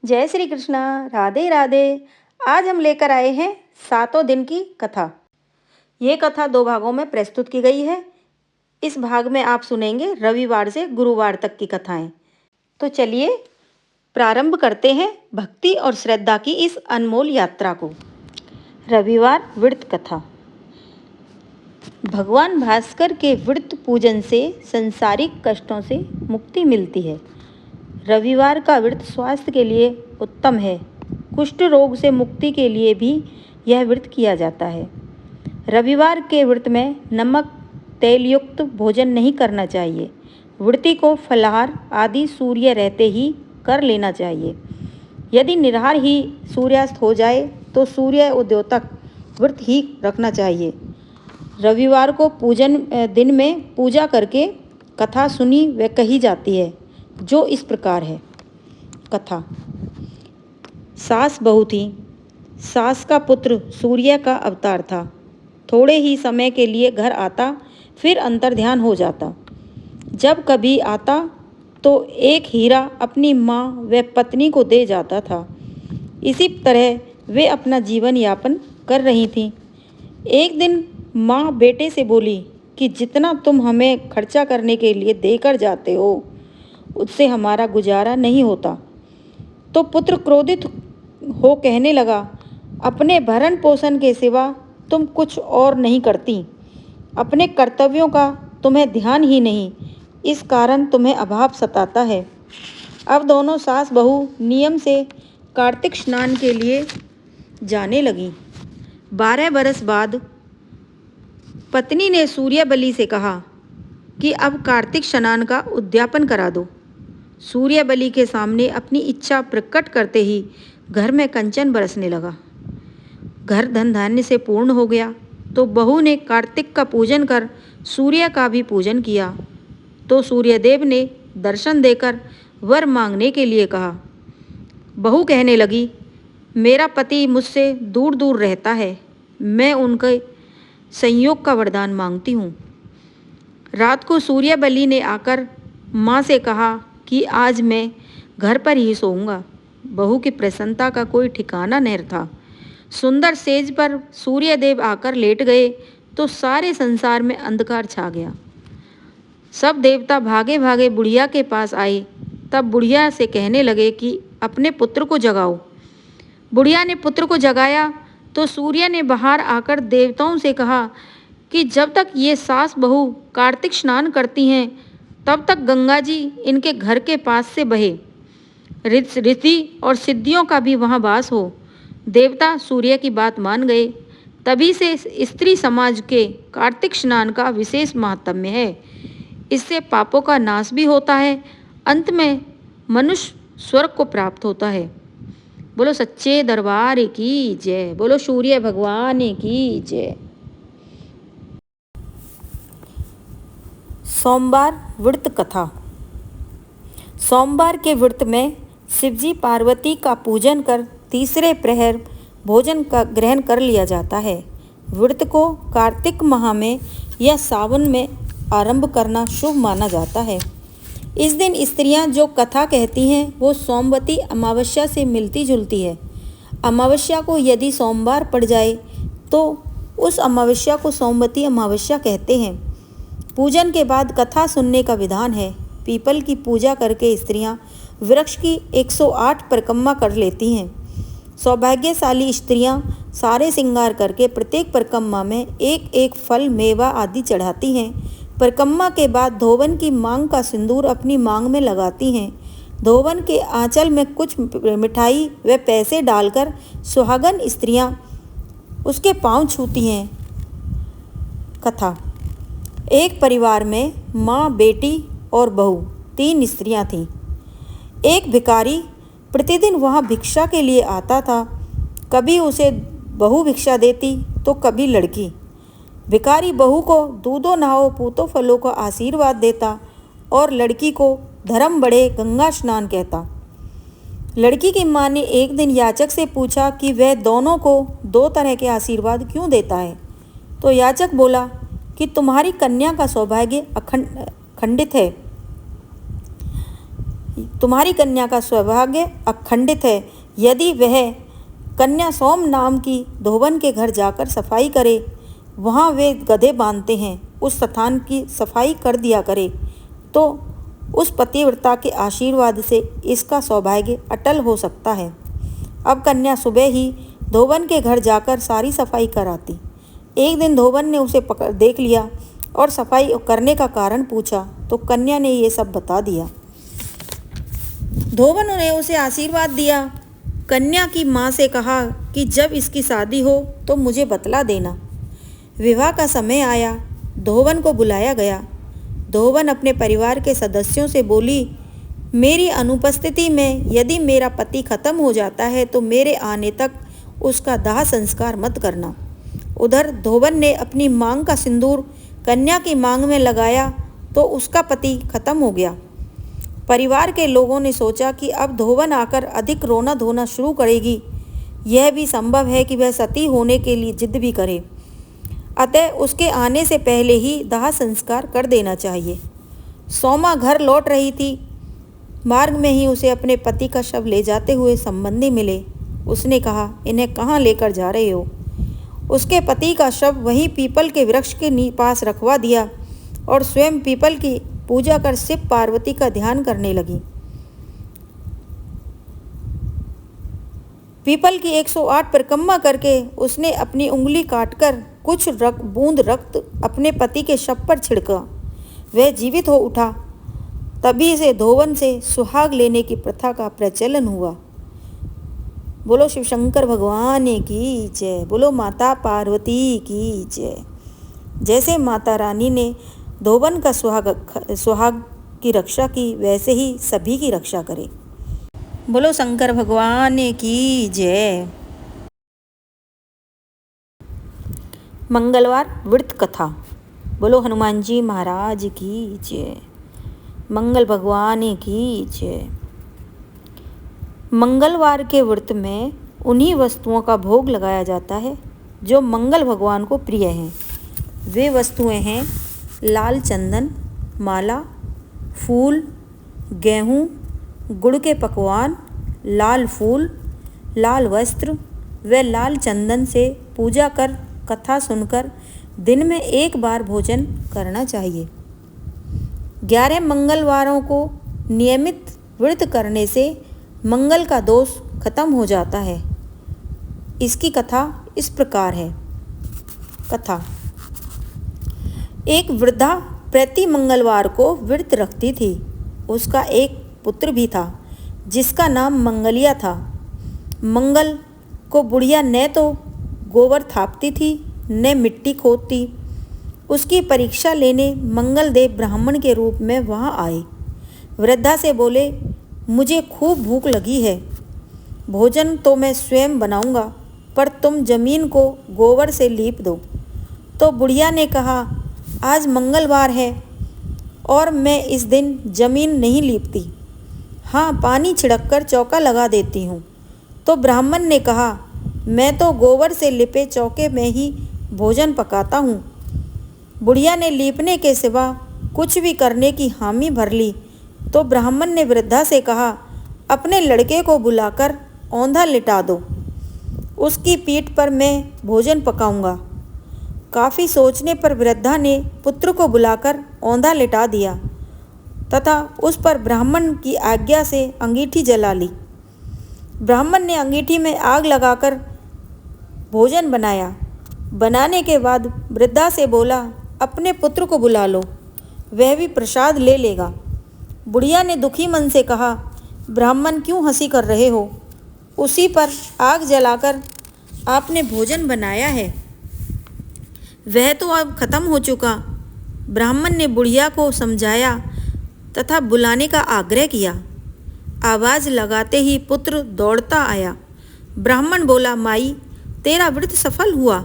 जय श्री कृष्णा। राधे राधे। आज हम लेकर आए हैं सातों दिन की कथा। ये कथा दो भागों में प्रस्तुत की गई है। इस भाग में आप सुनेंगे रविवार से गुरुवार तक की कथाएं। तो चलिए प्रारंभ करते हैं भक्ति और श्रद्धा की इस अनमोल यात्रा को। रविवार व्रत कथा। भगवान भास्कर के व्रत पूजन से सांसारिक कष्टों से मुक्ति मिलती है। रविवार का व्रत स्वास्थ्य के लिए उत्तम है। कुष्ठ रोग से मुक्ति के लिए भी यह व्रत किया जाता है। रविवार के व्रत में नमक तेल युक्त भोजन नहीं करना चाहिए। व्रती को फलाहार आदि सूर्य रहते ही कर लेना चाहिए। यदि निराहार ही सूर्यास्त हो जाए तो सूर्य उदय तक व्रत ही रखना चाहिए। रविवार को पूजन दिन में पूजा करके कथा सुनी व कही जाती है, जो इस प्रकार है। कथा। सास बहू थी। सास का पुत्र सूर्य का अवतार था। थोड़े ही समय के लिए घर आता, फिर अंतर्ध्यान हो जाता। जब कभी आता तो एक हीरा अपनी माँ व पत्नी को दे जाता था। इसी तरह वे अपना जीवन यापन कर रही थीं। एक दिन माँ बेटे से बोली कि जितना तुम हमें खर्चा करने के लिए देकर जाते हो, उससे हमारा गुजारा नहीं होता। तो पुत्र क्रोधित हो कहने लगा, अपने भरण पोषण के सिवा तुम कुछ और नहीं करती। अपने कर्तव्यों का तुम्हें ध्यान ही नहीं, इस कारण तुम्हें अभाव सताता है। अब दोनों सास बहू नियम से कार्तिक स्नान के लिए जाने लगी। 12 बरस बाद पत्नी ने सूर्य बलि से कहा कि अब कार्तिक स्नान का उद्यापन करा दो। सूर्य बलि के सामने अपनी इच्छा प्रकट करते ही घर में कंचन बरसने लगा। घर धन धान्य से पूर्ण हो गया। तो बहू ने कार्तिक का पूजन कर सूर्य का भी पूजन किया। तो सूर्यदेव ने दर्शन देकर वर मांगने के लिए कहा। बहू कहने लगी, मेरा पति मुझसे दूर दूर रहता है, मैं उनके संयोग का वरदान मांगती हूँ। रात को सूर्य बलि ने आकर माँ से कहा कि आज मैं घर पर ही सोऊंगा। बहू की प्रसन्नता का कोई ठिकाना नहीं था। सुंदर सेज पर सूर्यदेव आकर लेट गए तो सारे संसार में अंधकार छा गया। सब देवता भागे भागे बुढ़िया के पास आए। तब बुढ़िया से कहने लगे कि अपने पुत्र को जगाओ। बुढ़िया ने पुत्र को जगाया तो सूर्य ने बाहर आकर देवताओं से कहा कि जब तक ये सास बहू कार्तिक स्नान करती हैं, तब तक गंगा जी इनके घर के पास से बहे, रिद्धि और सिद्धियों का भी वहाँ वास हो। देवता सूर्य की बात मान गए। तभी से स्त्री समाज के कार्तिक स्नान का विशेष महात्म्य है। इससे पापों का नाश भी होता है, अंत में मनुष्य स्वर्ग को प्राप्त होता है। बोलो सच्चे दरबार की जय। बोलो सूर्य भगवान की जय। सोमवार व्रत कथा। सोमवार के व्रत में शिवजी पार्वती का पूजन कर तीसरे प्रहर भोजन का ग्रहण कर लिया जाता है। व्रत को कार्तिक माह में या सावन में आरंभ करना शुभ माना जाता है। इस दिन स्त्रियां जो कथा कहती हैं वो सोमवती अमावस्या से मिलती जुलती है। अमावस्या को यदि सोमवार पड़ जाए तो उस अमावस्या को सोमवती अमावस्या कहते हैं। पूजन के बाद कथा सुनने का विधान है। पीपल की पूजा करके स्त्रियां वृक्ष की 108 परिक्रमा कर लेती हैं। सौभाग्यशाली स्त्रियां सारे श्रृंगार करके प्रत्येक परिक्रमा में एक एक फल मेवा आदि चढ़ाती हैं। परिक्रमा के बाद धोवन की मांग का सिंदूर अपनी मांग में लगाती हैं। धोवन के आंचल में कुछ मिठाई व पैसे डालकर सुहागन स्त्रियां उसके पांव छूती हैं। कथा। एक परिवार में माँ, बेटी और बहू 3 स्त्रियां थीं। एक भिखारी प्रतिदिन वहाँ भिक्षा के लिए आता था। कभी उसे बहू भिक्षा देती तो कभी लड़की। भिखारी बहू को दूधो नहाओ पूतो फलों का आशीर्वाद देता और लड़की को धर्म बढ़े गंगा स्नान कहता। लड़की की माँ ने एक दिन याचक से पूछा कि वह दोनों को 2 तरह के आशीर्वाद क्यों देता है। तो याचक बोला कि तुम्हारी कन्या का सौभाग्य खंडित है। तुम्हारी कन्या का सौभाग्य अखंडित है यदि वह कन्या सोम नाम की धोबन के घर जाकर सफाई करे। वहाँ वे गधे बांधते हैं, उस स्थान की सफाई कर दिया करे तो उस पतिव्रता के आशीर्वाद से इसका सौभाग्य अटल हो सकता है। अब कन्या सुबह ही धोबन के घर जाकर सारी सफाई कराती। एक दिन धोबन ने उसे पकड़ देख लिया और सफाई करने का कारण पूछा तो कन्या ने ये सब बता दिया। धोबन ने उसे आशीर्वाद दिया। कन्या की माँ से कहा कि जब इसकी शादी हो तो मुझे बतला देना। विवाह का समय आया, धोबन को बुलाया गया। धोबन अपने परिवार के सदस्यों से बोली, मेरी अनुपस्थिति में यदि मेरा पति खत्म हो जाता है तो मेरे आने तक उसका दाह संस्कार मत करना। उधर धोबन ने अपनी मांग का सिंदूर कन्या की मांग में लगाया तो उसका पति खत्म हो गया। परिवार के लोगों ने सोचा कि अब धोबन आकर अधिक रोना धोना शुरू करेगी। यह भी संभव है कि वह सती होने के लिए जिद भी करे, अतः उसके आने से पहले ही दाह संस्कार कर देना चाहिए। सोमा घर लौट रही थी। मार्ग में ही उसे अपने पति का शव ले जाते हुए संबंधी मिले। उसने कहा, इन्हें कहाँ लेकर जा रहे हो? उसके पति का शव वहीं पीपल के वृक्ष के पास रखवा दिया और स्वयं पीपल की पूजा कर शिव पार्वती का ध्यान करने लगी। पीपल की 108 परिक्रमा करके उसने अपनी उंगली काटकर कुछ बूंद रक्त अपने पति के शव पर छिड़का। वह जीवित हो उठा। तभी से धोबन से सुहाग लेने की प्रथा का प्रचलन हुआ। बोलो शिव शंकर भगवान की जय। बोलो माता पार्वती की जय। जैसे माता रानी ने धोबन का सुहाग की रक्षा की, वैसे ही सभी की रक्षा करे। बोलो शंकर भगवान की जय। मंगलवार व्रत कथा। बोलो हनुमान जी महाराज की जय। मंगल भगवान की जय। मंगलवार के व्रत में उन्हीं वस्तुओं का भोग लगाया जाता है जो मंगल भगवान को प्रिय हैं। वे वस्तुएं हैं लाल चंदन, माला, फूल, गेहूँ, गुड़ के पकवान, लाल फूल, लाल वस्त्र व लाल चंदन से पूजा कर कथा सुनकर दिन में एक बार भोजन करना चाहिए। 11 मंगलवारों को नियमित व्रत करने से मंगल का दोष खत्म हो जाता है। इसकी कथा इस प्रकार है। कथा। एक वृद्धा प्रति मंगलवार को व्रत रखती थी। उसका एक पुत्र भी था जिसका नाम मंगलिया था। मंगल को बुढ़िया न तो गोबर थापती थी न मिट्टी खोदती। उसकी परीक्षा लेने मंगलदेव ब्राह्मण के रूप में वहाँ आए। वृद्धा से बोले, मुझे खूब भूख लगी है। भोजन तो मैं स्वयं बनाऊंगा, पर तुम जमीन को गोबर से लीप दो। तो बुढ़िया ने कहा, आज मंगलवार है और मैं इस दिन जमीन नहीं लीपती। हाँ, पानी छिड़ककर चौका लगा देती हूँ। तो ब्राह्मण ने कहा, मैं तो गोबर से लिपे चौके में ही भोजन पकाता हूँ। बुढ़िया ने लीपने के सिवा कुछ भी करने की हामी भर ली। तो ब्राह्मण ने वृद्धा से कहा, अपने लड़के को बुलाकर औंधा लिटा दो, उसकी पीठ पर मैं भोजन पकाऊंगा। काफ़ी सोचने पर वृद्धा ने पुत्र को बुलाकर औंधा लिटा दिया तथा उस पर ब्राह्मण की आज्ञा से अंगीठी जला ली। ब्राह्मण ने अंगीठी में आग लगाकर भोजन बनाया। बनाने के बाद वृद्धा से बोला, अपने पुत्र को बुला लो, वह भी प्रसाद ले लेगा। बुढ़िया ने दुखी मन से कहा, ब्राह्मण क्यों हंसी कर रहे हो? उसी पर आग जलाकर आपने भोजन बनाया है, वह तो अब खत्म हो चुका। ब्राह्मण ने बुढ़िया को समझाया तथा बुलाने का आग्रह किया। आवाज़ लगाते ही पुत्र दौड़ता आया। ब्राह्मण बोला, माई, तेरा व्रत सफल हुआ।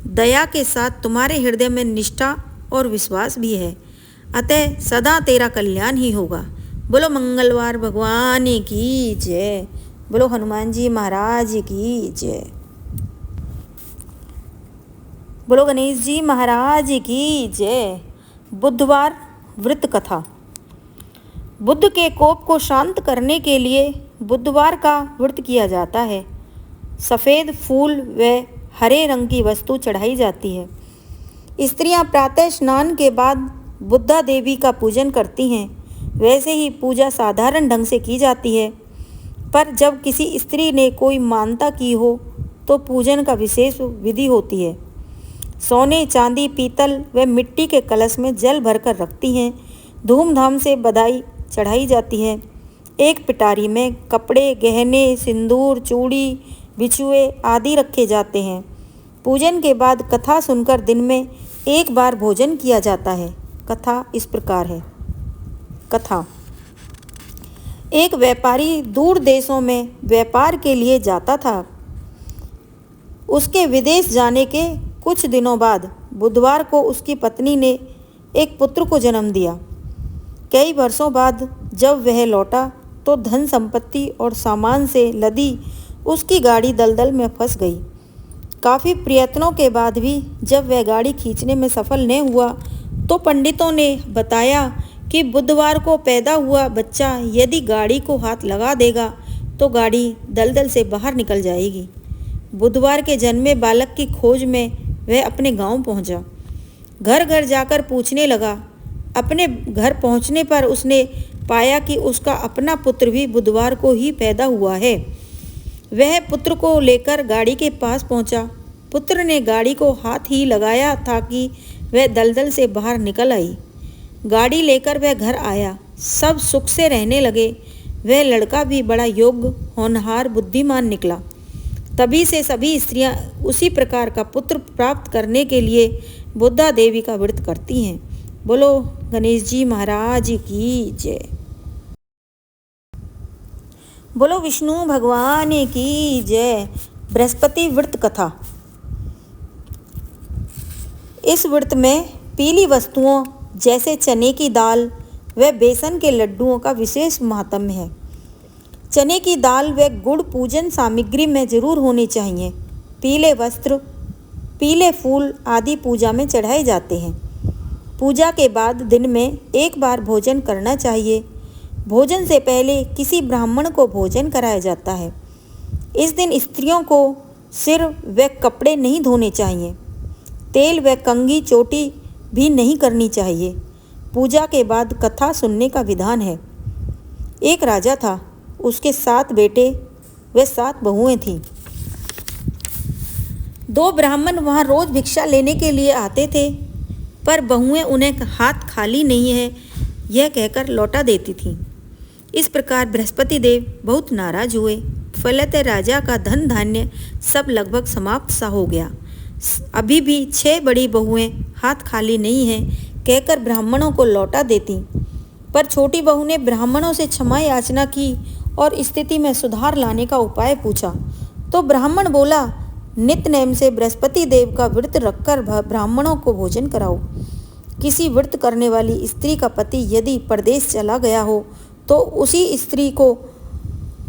दया के साथ तुम्हारे हृदय में निष्ठा और विश्वास भी है, अतः सदा तेरा कल्याण ही होगा। बोलो मंगलवार भगवान की जय। बोलो हनुमान जी महाराज की जय। बोलो गणेश जी महाराज की जय। बुधवार व्रत कथा। बुद्ध के कोप को शांत करने के लिए बुधवार का व्रत किया जाता है। सफ़ेद फूल व हरे रंग की वस्तु चढ़ाई जाती है। स्त्रियां प्रातः स्नान के बाद बुद्धा देवी का पूजन करती हैं। वैसे ही पूजा साधारण ढंग से की जाती है, पर जब किसी स्त्री ने कोई मानता की हो तो पूजन का विशेष विधि होती है। सोने, चांदी, पीतल व मिट्टी के कलश में जल भरकर रखती हैं। धूमधाम से बधाई चढ़ाई जाती है। एक पिटारी में कपड़े, गहने, सिंदूर, चूड़ी, बिछुए आदि रखे जाते हैं। पूजन के बाद कथा सुनकर दिन में एक बार भोजन किया जाता है। कथा इस प्रकार है। कथा: एक व्यापारी दूर देशों में व्यापार के लिए जाता था। उसके विदेश जाने के कुछ दिनों बाद बुधवार को उसकी पत्नी ने एक पुत्र को जन्म दिया। कई वर्षों बाद जब वह लौटा तो धन संपत्ति और सामान से लदी उसकी गाड़ी दलदल में फंस गई। काफ़ी प्रयत्नों के बाद भी जब वह गाड़ी खींचने में सफल न हुआ तो पंडितों ने बताया कि बुधवार को पैदा हुआ बच्चा यदि गाड़ी को हाथ लगा देगा तो गाड़ी दलदल से बाहर निकल जाएगी। बुधवार के जन्मे बालक की खोज में वह अपने गांव पहुंचा। घर घर जाकर पूछने लगा। अपने घर पहुंचने पर उसने पाया कि उसका अपना पुत्र भी बुधवार को ही पैदा हुआ है। वह पुत्र को लेकर गाड़ी के पास पहुंचा। पुत्र ने गाड़ी को हाथ ही लगाया था कि वह दलदल से बाहर निकल आई। गाड़ी लेकर वह घर आया। सब सुख से रहने लगे। वह लड़का भी बड़ा योग्य, होनहार, बुद्धिमान निकला। तभी से सभी स्त्रियां उसी प्रकार का पुत्र प्राप्त करने के लिए बुद्धा देवी का व्रत करती हैं। बोलो गणेश जी महाराज की जय। बोलो विष्णु भगवान की जय। बृहस्पति व्रत कथा। इस व्रत में पीली वस्तुओं जैसे चने की दाल व बेसन के लड्डुओं का विशेष महात्म्य है। चने की दाल व गुड़ पूजन सामग्री में जरूर होनी चाहिए। पीले वस्त्र, पीले फूल आदि पूजा में चढ़ाए जाते हैं। पूजा के बाद दिन में एक बार भोजन करना चाहिए। भोजन से पहले किसी ब्राह्मण को भोजन कराया जाता है। इस दिन स्त्रियों को सिर व कपड़े नहीं धोने चाहिए। तेल व कंघी चोटी भी नहीं करनी चाहिए। पूजा के बाद कथा सुनने का विधान है। एक राजा था, उसके 7 बेटे व 7 बहुएं थीं। 2 ब्राह्मण वहाँ रोज भिक्षा लेने के लिए आते थे, पर बहुएं उन्हें हाथ खाली नहीं है यह कहकर लौटा देती थीं। इस प्रकार बृहस्पति देव बहुत नाराज हुए। फलतः राजा का धन धान्य सब लगभग समाप्त सा हो गया। अभी भी 6 बड़ी बहुएं हाथ खाली नहीं हैं कहकर ब्राह्मणों को लौटा देती, पर छोटी बहू ने ब्राह्मणों से क्षमा याचना की और स्थिति में सुधार लाने का उपाय पूछा। तो ब्राह्मण बोला, नित्य नेम से बृहस्पति देव का व्रत रखकर ब्राह्मणों को भोजन कराओ। किसी व्रत करने वाली स्त्री का पति यदि परदेश चला गया हो तो उसी स्त्री को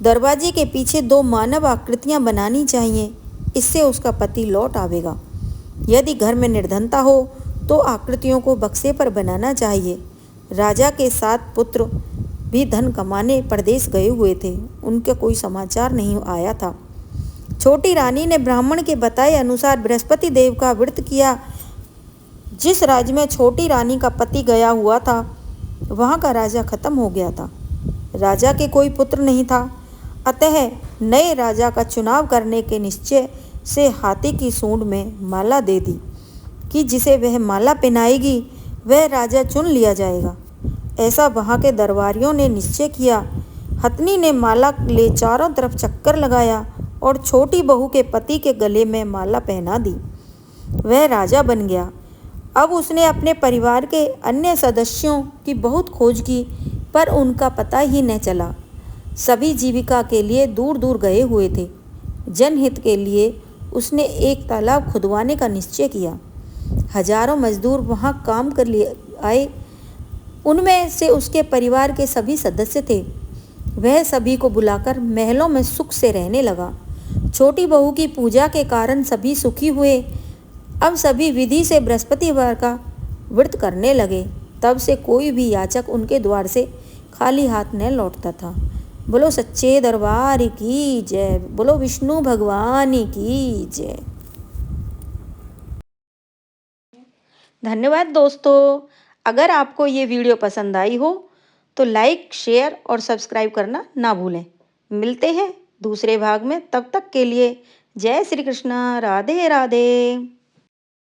दरवाजे के पीछे 2 मानव आकृतियां बनानी चाहिए। इससे उसका पति लौट आवेगा। यदि घर में निर्धनता हो तो आकृतियों को बक्से पर बनाना चाहिए। राजा के 7 पुत्र भी धन कमाने परदेश गए हुए थे। उनके कोई समाचार नहीं आया था। छोटी रानी ने ब्राह्मण के बताए अनुसार बृहस्पति देव का व्रत किया। जिस राज्य में छोटी रानी का पति गया हुआ था वहाँ का राजा खत्म हो गया था। राजा के कोई पुत्र नहीं था, अतः नए राजा का चुनाव करने के निश्चय से हाथी की सूंड में माला दे दी कि जिसे वह माला पहनाएगी वह राजा चुन लिया जाएगा। ऐसा वहाँ के दरबारियों ने निश्चय किया। हथनी ने माला ले चारों तरफ चक्कर लगाया और छोटी बहू के पति के गले में माला पहना दी। वह राजा बन गया। अब उसने अपने परिवार के अन्य सदस्यों की बहुत खोज की, पर उनका पता ही न चला। सभी जीविका के लिए दूर दूर गए हुए थे। जनहित के लिए उसने एक तालाब खुदवाने का निश्चय किया। हजारों मजदूर वहाँ काम कर लिए आए। उनमें से उसके परिवार के सभी सदस्य थे। वह सभी को बुलाकर महलों में सुख से रहने लगा। छोटी बहू की पूजा के कारण सभी सुखी हुए। अब सभी विधि से बृहस्पतिवार का व्रत करने लगे। तब से कोई भी याचक उनके द्वार से खाली हाथ न लौटता था। बोलो सच्चे दरबार की जय, बोलो विष्णु भगवान की जय। धन्यवाद दोस्तों। अगर आपको ये वीडियो पसंद आई हो तो लाइक, शेयर और सब्सक्राइब करना ना भूलें। मिलते हैं दूसरे भाग में, तब तक के लिए जय श्री कृष्ण, राधे राधे।